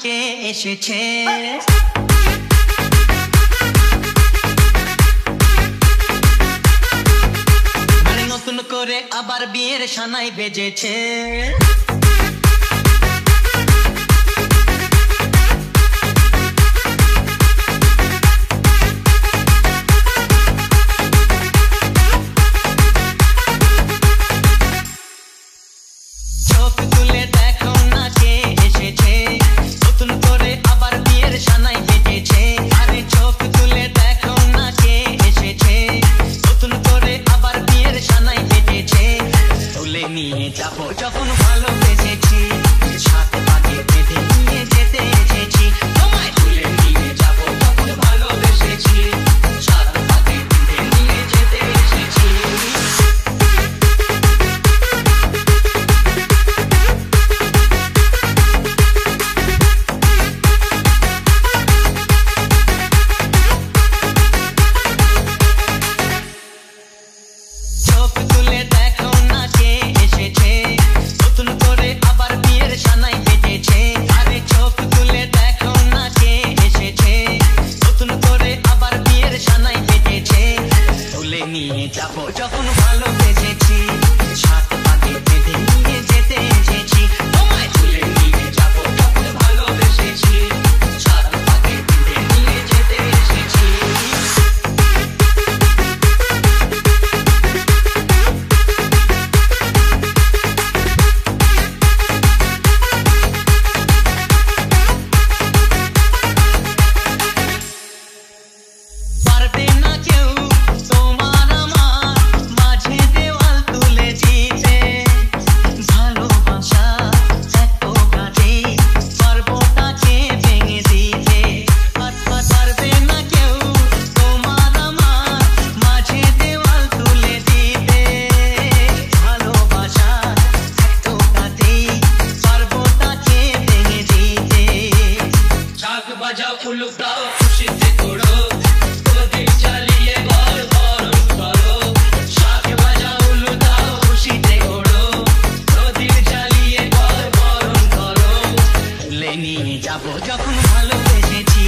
কে এসেছে। মানে নতুন করে আবার বিয়ের সানাই বেজেছে। যাবো যখন ভালোবেসেছি, সাত পাকে বেঁধে নিয়ে যেতে এসেছি। তোমায় তুলে নিয়ে যাবো যখন ভালোবেসেছি, সাত পাকে বেঁধে নিয়ে যেতে এসেছি। চোখ তুলে দেখো না কে এসেছে, নতুন করে আবার বিয়ের সানাই বেজেছে। আরে চোখ তুলে দেখো না কে এসেছে, নতুন করে আবার বিয়ের সানাই বেজেছে। তুলে নিয়ে যাবো যখন ভালোবেসেছি, সাত পাকে বেঁধে নিয়ে যেতে এসেছি। তোমায় তুলে নিয়ে যাবো যখন ভালোবেসেছি, সাত পাকে বেঁধে নিয়ে যেতে এসেছি। পারবে না কেউ তোমার আমার মাঝে দেওয়াল তুলে দিতে, ভালোবাসা এত গাছে পারবো তাকে ভেঙে দিতে। পারবে না কেউ তোমার আমার মাঝে দেওয়াল তুলে দিতে, ভালোবাসা এত গাছে পারবো তাকে ভেঙে দিতে। শাক বাজাও উলুক দাও খুশিতে তোড়ো, প্রদীপ জ্বালিয়ে ঘর বরণ করো। শাক বাজাও উলুক দাও খুশিতে ঘোড়ো, প্রদীপ জ্বালিয়ে ঘর বরণ করো। তুলে নিয়ে যাবো যখন ভালোবেসেছি,